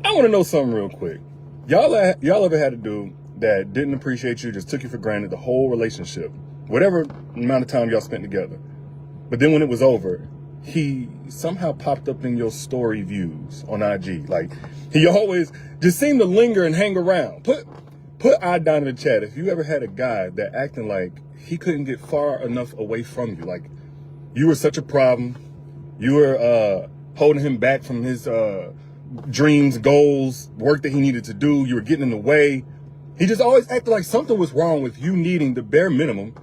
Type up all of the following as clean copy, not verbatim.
I want to know something real quick. Y'all ever had a dude that didn't appreciate you, just took you for granted the whole relationship, whatever amount of time y'all spent together, but then when it was over, he somehow popped up in your story views on IG? Like, he always just seemed to linger and hang around. Put I down in the chat if you ever had a guy that acting like he couldn't get far enough away from you. Like, you were such a problem. You were holding him back from his dreams, goals, work that he needed to do. You were getting in the way. He just always acted like something was wrong with you needing the bare minimum,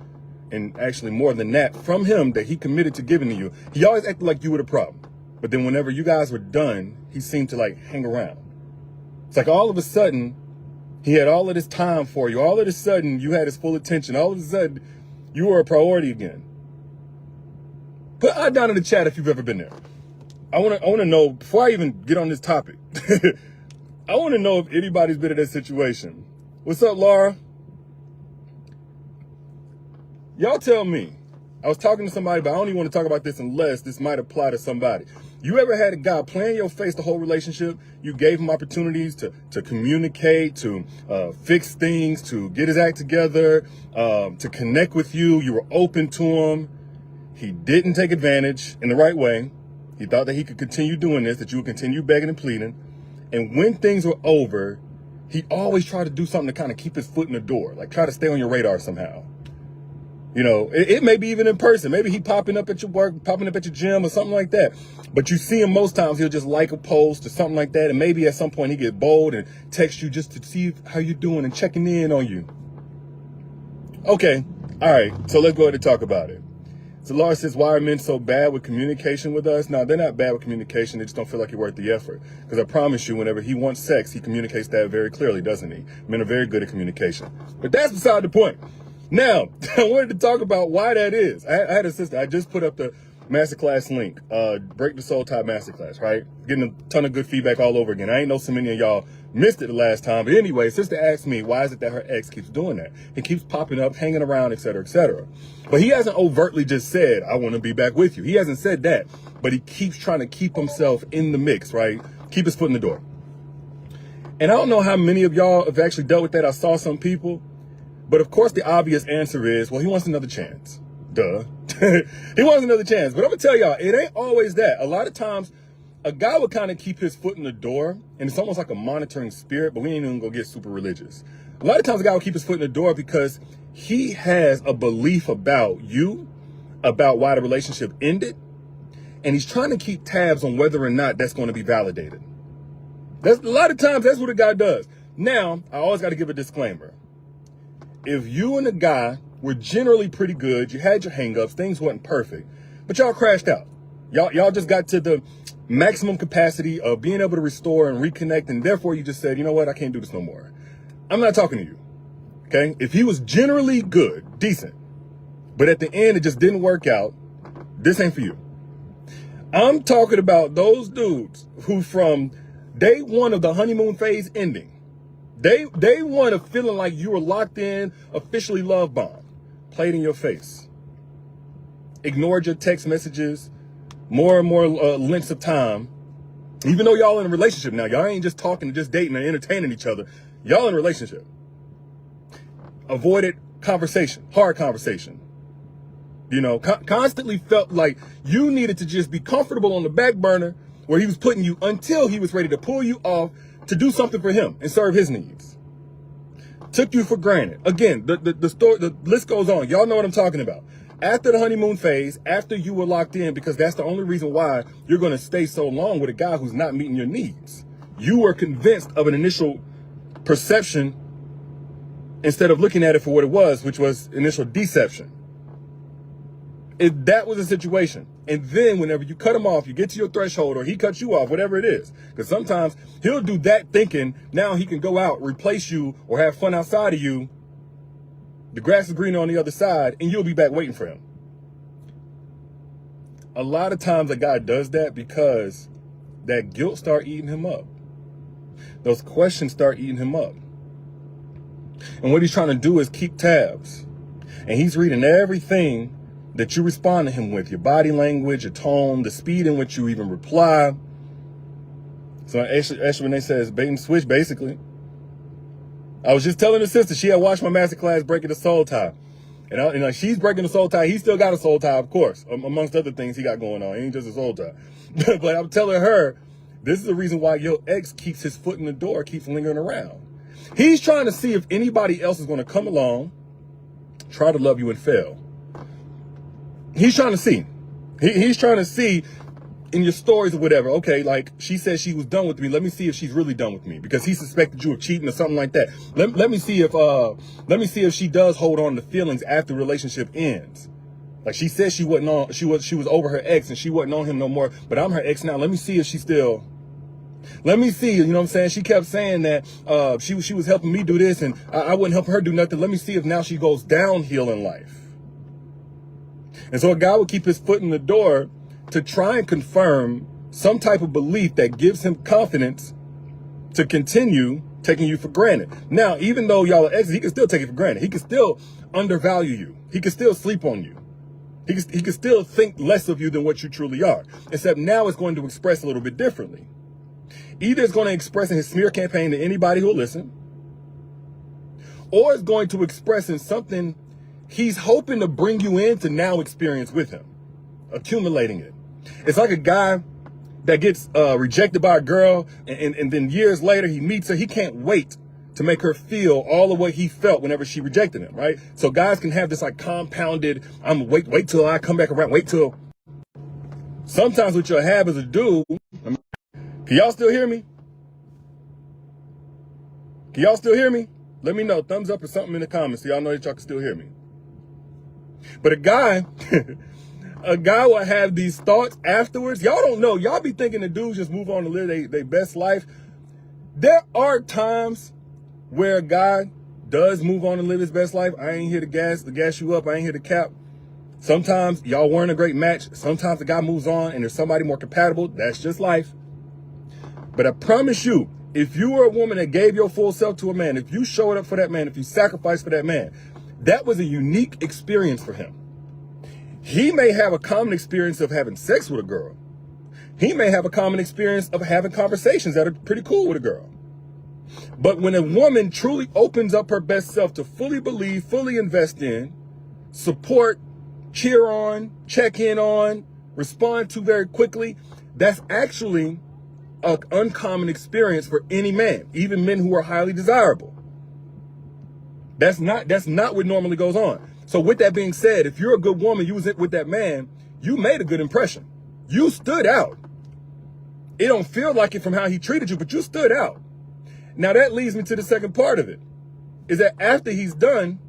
and actually more than that, from him that he committed to giving to you. He always acted like you were the problem. But then whenever you guys were done, he seemed to like hang around. It's like all of a sudden, he had all of this time for you. All of a sudden, you had his full attention. All of a sudden, you were a priority again. Put I down in the chat if you've ever been there. I want to know, before I even get on this topic, I want to know if anybody's been in that situation. What's up, Laura? Y'all tell me. I was talking to somebody, but I don't even want to talk about this unless this might apply to somebody. You ever had a guy play in your face the whole relationship? You gave him opportunities to communicate, to fix things, to get his act together, to connect with you. You were open to him. He didn't take advantage in the right way. He thought that he could continue doing this, that you would continue begging and pleading. And when things were over, he always tried to do something to kind of keep his foot in the door, like try to stay on your radar somehow. You know, it may be even in person. Maybe he popping up at your work, popping up at your gym or something like that. But you see him most times, he'll just like a post or something like that. And maybe at some point he get bold and text you just to see how you're doing and checking in on you. Okay. All right. So let's go ahead and talk about it. So Laura says, why are men so bad with communication with us? No, they're not bad with communication. They just don't feel like you're worth the effort. Because I promise you, whenever he wants sex, he communicates that very clearly, doesn't he? Men are very good at communication. But that's beside the point. Now, I wanted to talk about why that is. I had a sister. I just put up the Masterclass link, Break the Soul Tie Masterclass, right? Getting a ton of good feedback all over again. I ain't know so many of y'all missed it the last time. But anyway, sister asked me, why is it that her ex keeps doing that? He keeps popping up, hanging around, et cetera, et cetera. But he hasn't overtly just said, I want to be back with you. He hasn't said that. But he keeps trying to keep himself in the mix, right? Keep his foot in the door. And I don't know how many of y'all have actually dealt with that. I saw some people. But of course, the obvious answer is, well, he wants another chance. Duh. He wants another chance. But I'm going to tell y'all, it ain't always that. A lot of times, a guy would kind of keep his foot in the door, and it's almost like a monitoring spirit, but we ain't even going to get super religious. A lot of times, a guy will keep his foot in the door because he has a belief about you, about why the relationship ended, and he's trying to keep tabs on whether or not that's going to be validated. A lot of times, that's what a guy does. Now, I always got to give a disclaimer. If you and the guy were generally pretty good, you had your hangups, things weren't perfect, but y'all crashed out. Y'all just got to the maximum capacity of being able to restore and reconnect, and therefore you just said, you know what, I can't do this no more. I'm not talking to you, okay? If he was generally good, decent, but at the end it just didn't work out, this ain't for you. I'm talking about those dudes who from day one of the honeymoon phase ending, Day one of feeling like you were locked in, officially love bombed, played in your face, ignored your text messages, more and more lengths of time, even though y'all in a relationship now. Y'all ain't just talking and just dating and entertaining each other. Y'all in a relationship. Avoided conversation, hard conversation. You know, constantly felt like you needed to just be comfortable on the back burner where he was putting you until he was ready to pull you off to do something for him and serve his needs. Took you for granted. Again, the story, the list goes on. Y'all know what I'm talking about. After the honeymoon phase, after you were locked in, because that's the only reason why you're going to stay so long with a guy who's not meeting your needs. You were convinced of an initial perception instead of looking at it for what it was, which was initial deception. If that was the situation, and then whenever you cut him off, you get to your threshold, or he cuts you off, whatever it is, because sometimes he'll do that thinking now he can go out, replace you, or have fun outside of you. The grass is greener on the other side, and you'll be back waiting for him. A lot of times a guy does that because that guilt start eating him up. Those questions start eating him up. And what he's trying to do is keep tabs. And he's reading everything that you respond to him with, your body language, your tone, the speed in which you even reply. So Esther Renee says, bait and switch, basically. I was just telling her sister, she had watched my masterclass breaking the soul tie. And she's breaking the soul tie. He still got a soul tie, of course, amongst other things he got going on. He ain't just a soul tie. But I'm telling her, this is the reason why your ex keeps his foot in the door, keeps lingering around. He's trying to see if anybody else is going to come along, try to love you and fail. He's trying to see. He's trying to see in your stories or whatever. Okay, like she said she was done with me. Let me see if she's really done with me because he suspected you of cheating or something like that. Let me see if she does hold on to feelings after the relationship ends. Like she said she wasn't on, she was over her ex and she wasn't on him no more. But I'm her ex now. Let me see if she still. Let me see, you know what I'm saying? She kept saying that she was helping me do this and I wouldn't help her do nothing. Let me see if now she goes downhill in life. And so a guy would keep his foot in the door to try and confirm some type of belief that gives him confidence to continue taking you for granted. Now, even though y'all are exes, he can still take it for granted. He can still undervalue you. He can still sleep on you. He can still think less of you than what you truly are. Except now it's going to express a little bit differently. Either it's going to express in his smear campaign to anybody who will listen, or it's going to express in something he's hoping to bring you in to now experience with him, accumulating it. It's like a guy that gets rejected by a girl, and then years later he meets her. He can't wait to make her feel all of what he felt whenever she rejected him, right? So guys can have this like compounded, I'm wait till I come back around, wait till. Sometimes what you'll have as a dude, can y'all still hear me? Can y'all still hear me? Let me know, thumbs up or something in the comments so y'all know that y'all can still hear me. But a guy will have these thoughts afterwards. Y'all don't know. Y'all be thinking the dudes just move on to live their best life. There are times where a guy does move on to live his best life. I ain't here to gas you up. I ain't here to cap. Sometimes y'all weren't a great match. Sometimes the guy moves on and there's somebody more compatible. That's just life. But I promise you, if you were a woman that gave your full self to a man, if you showed up for that man, if you sacrificed for that man, that was a unique experience for him. He may have a common experience of having sex with a girl. He may have a common experience of having conversations that are pretty cool with a girl. But when a woman truly opens up her best self to fully believe, fully invest in, support, cheer on, check in on, respond to very quickly, that's actually an uncommon experience for any man, even men who are highly desirable. That's not what normally goes on. So with that being said, if you're a good woman, you was with that man, you made a good impression. You stood out. It don't feel like it from how he treated you, but you stood out. Now that leads me to the second part of it, is that after he's done,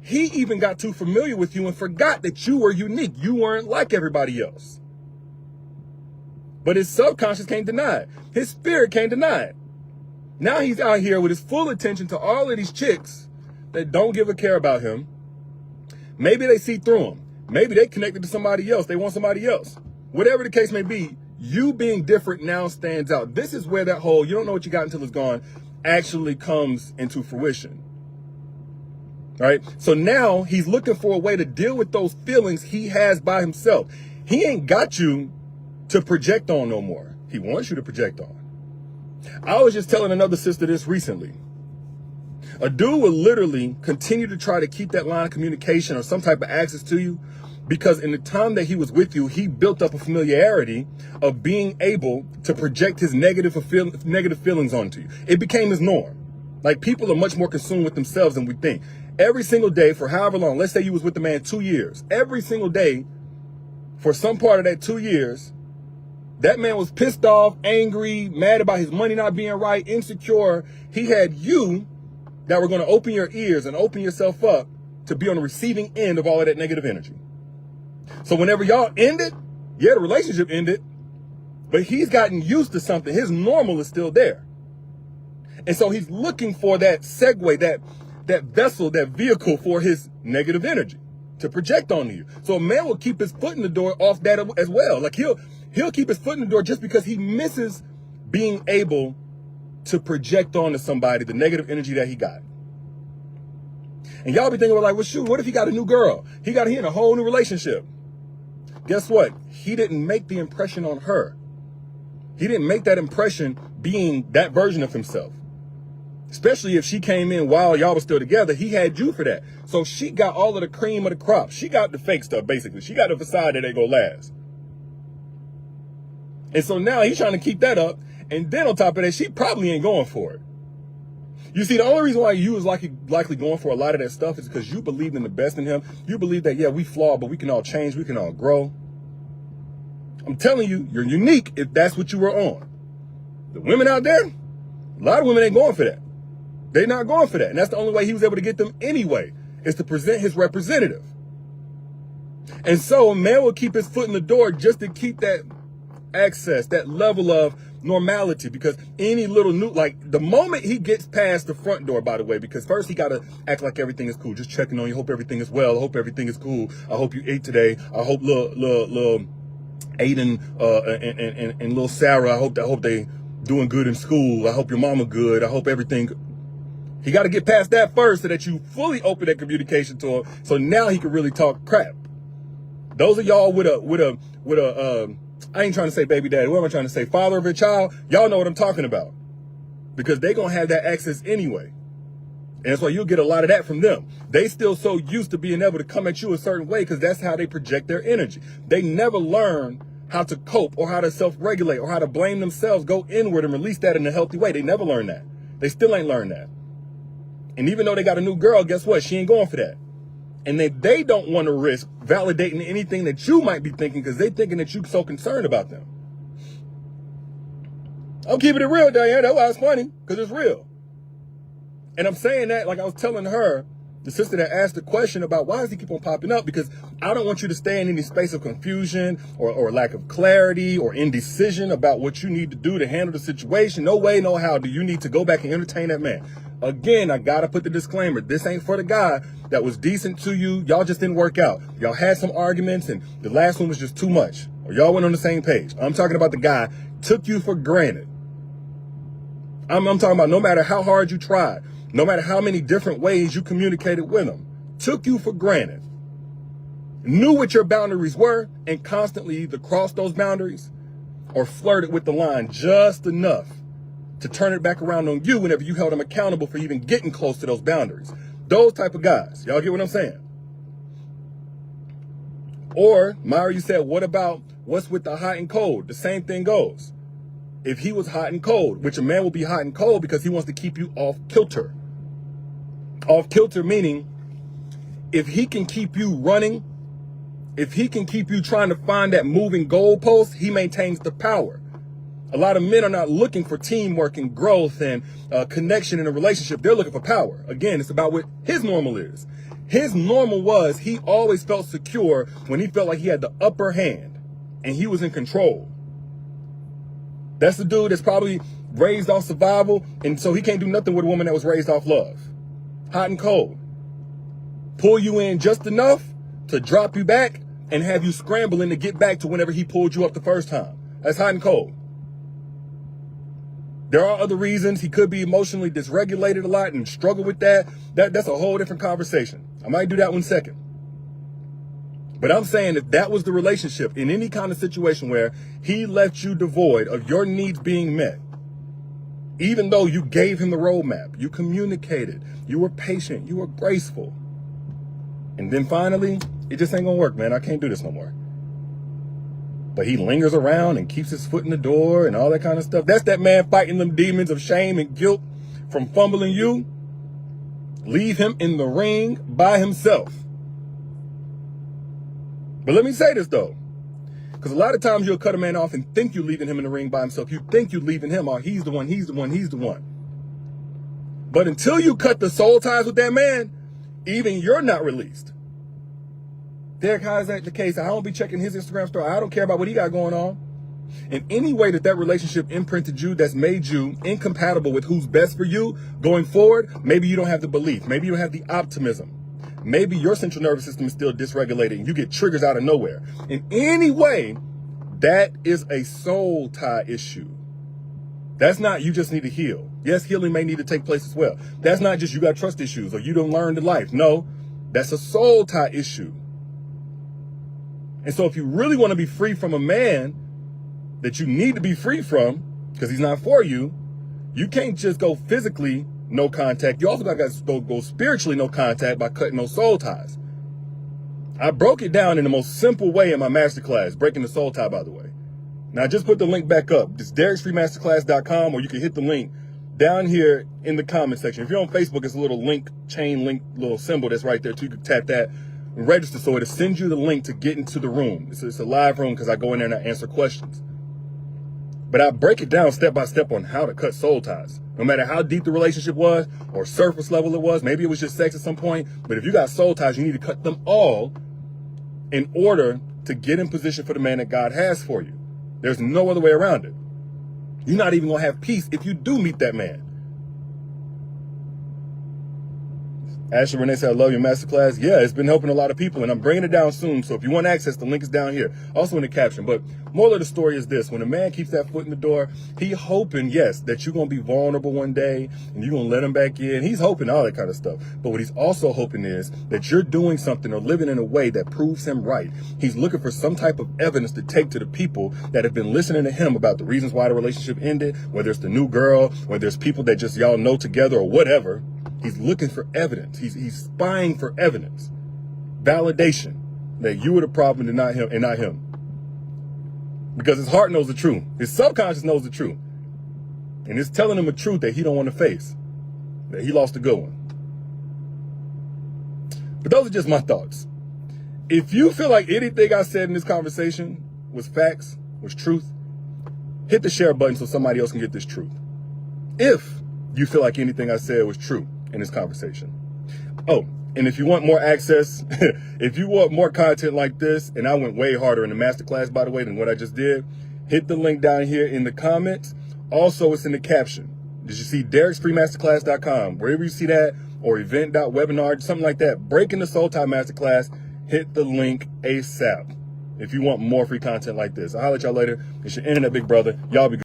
he even got too familiar with you and forgot that you were unique. You weren't like everybody else. But his subconscious can't deny it. His spirit can't deny it. Now he's out here with his full attention to all of these chicks that don't give a care about him. Maybe they see through him. Maybe they connected to somebody else. They want somebody else. Whatever the case may be, you being different now stands out. This is where that whole, you don't know what you got until it's gone, actually comes into fruition. All right? So now he's looking for a way to deal with those feelings he has by himself. He ain't got you to project on no more. He wants you to project on. I was just telling another sister this recently. A dude will literally continue to try to keep that line of communication or some type of access to you because in the time that he was with you, he built up a familiarity of being able to project his negative feelings onto you. It became his norm. Like people are much more consumed with themselves than we think. Every single day for however long, let's say you was with the man 2 years, every single day for some part of that 2 years, that man was pissed off, angry, mad about his money not being right, insecure. He had you that were going to open your ears and open yourself up to be on the receiving end of all of that negative energy. So whenever y'all ended, yeah, the relationship ended, but he's gotten used to something. His normal is still there. And so he's looking for that segue, that vessel, that vehicle for his negative energy to project onto you. So a man will keep his foot in the door off that as well. Like he'll keep his foot in the door just because he misses being able to project onto somebody the negative energy that he got. And y'all be thinking, well, shoot, what if he got a new girl? He in a whole new relationship. Guess what? He didn't make the impression on her. He didn't make that impression being that version of himself. Especially if she came in while y'all were still together, he had you for that. So she got all of the cream of the crop. She got the fake stuff, basically. She got the facade that ain't gonna last. And so now he's trying to keep that up. And then on top of that, she probably ain't going for it. You see, the only reason why you was likely going for a lot of that stuff is because you believed in the best in him. You believe that, yeah, we flawed, but we can all change. We can all grow. I'm telling you, you're unique if that's what you were on. The women out there, a lot of women ain't going for that. They're not going for that. And that's the only way he was able to get them anyway, is to present his representative. And so a man will keep his foot in the door just to keep that access, that level of normality, because any little new, like the moment he gets past the front door, by the way, because first he got to act like everything is cool. Just checking on you. Hope everything is well. I hope everything is cool. I hope you ate today. I hope little Aiden and little Sarah, I hope they doing good in school. I hope your mama good. I hope everything. He got to get past that first so that you fully open that communication to him. So now he can really talk crap. Those of y'all with a I ain't trying to say baby daddy. What am I trying to say? Father of a child. Y'all know what I'm talking about, because they gonna have that access anyway. And that's why you'll get a lot of that from them. They still so used to being able to come at you a certain way because that's how they project their energy. They never learn how to cope or how to self-regulate or how to blame themselves, go inward and release that in a healthy way. They never learn that. They still ain't learned that. And even though they got a new girl, guess what? She ain't going for that. And they don't want to risk validating anything that you might be thinking because they thinking that you're so concerned about them. I'm keeping it real, Diane. That's why it's funny, because it's real. And I'm saying that like I was telling her, the sister that asked the question about why does he keep on popping up, because I don't want you to stay in any space of confusion or lack of clarity or indecision about what you need to do to handle the situation. No way, no how do you need to go back and entertain that man. Again, I got to put the disclaimer. This ain't for the guy that was decent to you. Y'all just didn't work out. Y'all had some arguments and the last one was just too much. Or y'all went on the same page. I'm talking about the guy took you for granted. I'm talking about no matter how hard you tried, no matter how many different ways you communicated with him, took you for granted, knew what your boundaries were, and constantly either crossed those boundaries or flirted with the line just enough to turn it back around on you whenever you held him accountable for even getting close to those boundaries. Those type of guys. Y'all get what I'm saying? Or, Myra, you said, what about what's with the hot and cold? The same thing goes. If he was hot and cold, which a man will be hot and cold because he wants to keep you off kilter. Off kilter meaning if he can keep you running, if he can keep you trying to find that moving goalpost, he maintains the power. A lot of men are not looking for teamwork and growth and connection in a relationship. They're looking for power. Again, it's about what his normal is. His normal was he always felt secure when he felt like he had the upper hand and he was in control. That's the dude that's probably raised off survival, and so he can't do nothing with a woman that was raised off love. Hot and cold. Pull you in just enough to drop you back and have you scrambling to get back to whenever he pulled you up the first time. That's hot and cold. There are other reasons. He could be emotionally dysregulated a lot and struggle with that. That's a whole different conversation. I might do that one second. But I'm saying if that was the relationship in any kind of situation where he left you devoid of your needs being met, even though you gave him the roadmap, you communicated, you were patient, you were graceful, and then finally, it just ain't gonna work, man. I can't do this no more. But he lingers around and keeps his foot in the door and all that kind of stuff. That's that man fighting them demons of shame and guilt from fumbling you. Leave him in the ring by himself. But let me say this, though. Because a lot of times you'll cut a man off and think you're leaving him in the ring by himself. You think you're leaving him, or he's the one, he's the one, he's the one. But until you cut the soul ties with that man, even you're not released. Derek, how is that the case? I don't be checking his Instagram story. I don't care about what he got going on. In any way that relationship imprinted you, that's made you incompatible with who's best for you going forward, maybe you don't have the belief. Maybe you don't have the optimism. Maybe your central nervous system is still dysregulated and you get triggers out of nowhere. In any way, that is a soul tie issue. That's not you just need to heal. Yes, healing may need to take place as well. That's not just you got trust issues or you don't learn in life. No, that's a soul tie issue. And so if you really want to be free from a man, that you need to be free from, because he's not for you, you can't just go physically no contact. You also got to go spiritually no contact by cutting those soul ties. I broke it down in the most simple way in my masterclass, Breaking the Soul Tie, by the way. Now, I just put the link back up. It's Derek'sFreeMasterclass.com, or you can hit the link down here in the comment section. If you're on Facebook, it's a little chain link, little symbol that's right there too. You can tap that and register, so it'll send you the link to get into the room. It's a live room because I go in there and I answer questions. But I break it down step by step on how to cut soul ties. No matter how deep the relationship was or surface level it was, maybe it was just sex at some point, but if you got soul ties, you need to cut them all in order to get in position for the man that God has for you. There's no other way around it. You're not even going to have peace if you do meet that man. Ashley Renee said, I love your masterclass. Yeah, it's been helping a lot of people, and I'm bringing it down soon. So if you want access, the link is down here. Also in the caption. But moral of the story is this. When a man keeps that foot in the door, he hoping, yes, that you're going to be vulnerable one day, and you're going to let him back in. He's hoping all that kind of stuff. But what he's also hoping is that you're doing something or living in a way that proves him right. He's looking for some type of evidence to take to the people that have been listening to him about the reasons why the relationship ended, whether it's the new girl, whether it's people that just y'all know together or whatever. He's looking for evidence. He's spying for evidence, validation that you were the problem and not him. Because his heart knows the truth. His subconscious knows the truth. And it's telling him a truth that he don't want to face, that he lost a good one. But those are just my thoughts. If you feel like anything I said in this conversation was facts, was truth, hit the share button so somebody else can get this truth. If you feel like anything I said was true in this conversation. Oh, and if you want more access, if you want more content like this, and I went way harder in the masterclass, by the way, than what I just did, hit the link down here in the comments. Also, it's in the caption. Did you see Derek'sFreeMasterclass.com? Wherever you see that, or event.webinar, something like that, Breaking the Soul Tie Masterclass, hit the link ASAP if you want more free content like this. I'll holler at y'all later. It's your internet big brother. Y'all be good.